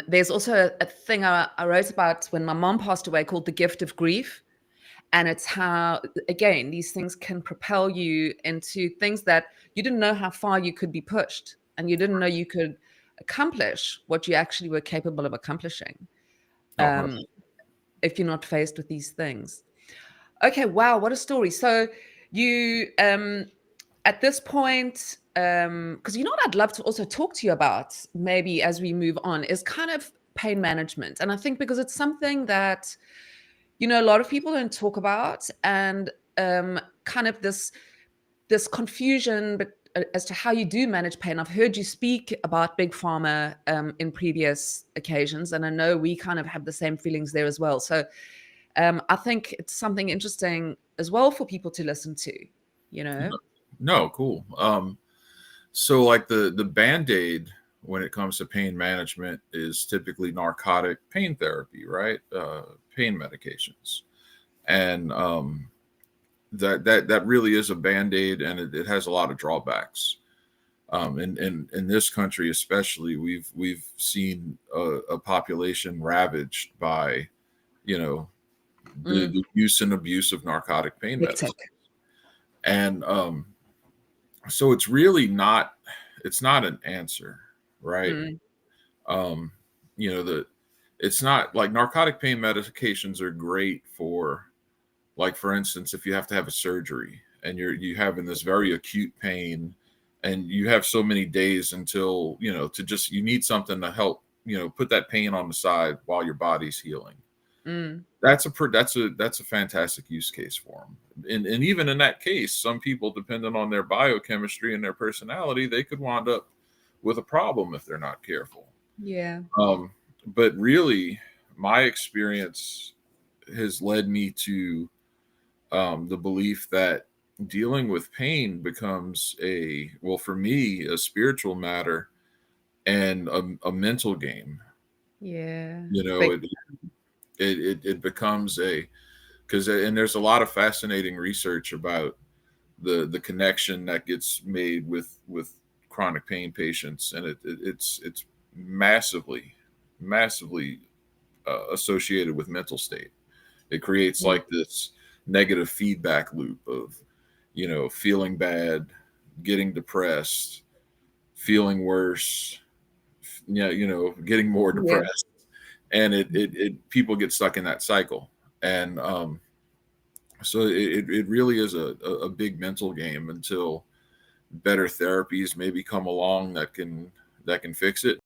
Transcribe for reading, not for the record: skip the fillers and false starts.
There's also a thing I wrote about when my mom passed away called The Gift of Grief. And it's how, again, these things can propel you into things that you didn't know how far you could be pushed, and you didn't know you could accomplish what you actually were capable of accomplishing, Oh, 100%. if you're not faced with these things. Okay, wow, what a story. So you, at this point, because you know what I'd love to also talk to you about, maybe as we move on, is kind of pain management. And I think because it's something that, you know, a lot of people don't talk about, and kind of this confusion, but as to how you do manage pain. I've heard you speak about big pharma in previous occasions, and I know we kind of have the same feelings there as well. So I think it's something interesting as well for people to listen to, you know. No, cool. So like the band-aid when it comes to pain management is typically narcotic pain therapy, right? Pain medications. And that really is a band-aid, and it has a lot of drawbacks. In this country especially, we've seen a population ravaged by, you know, the use and abuse of narcotic pain medicine. Hectic. And so it's really not, it's not an answer, right? Um, you know, it's not like narcotic pain medications are great for, like, for instance, if you have to have a surgery and you having this very acute pain and you have so many days until, you know, to just, you need something to help, you know, put that pain on the side while your body's healing. That's a fantastic use case for them. And even in that case, some people, depending on their biochemistry and their personality, they could wind up with a problem if they're not careful. Yeah. But really, my experience has led me to the belief that dealing with pain becomes well, for me, a spiritual matter and a mental game. Yeah. You know, it becomes and there's a lot of fascinating research about the connection that gets made with chronic pain patients, and it's massively associated with mental state. It creates like this negative feedback loop of, you know, feeling bad, getting depressed, feeling worse, yeah, you know, getting more Yeah. depressed, and it people get stuck in that cycle. And so it really is a big mental game until better therapies maybe come along that can fix it.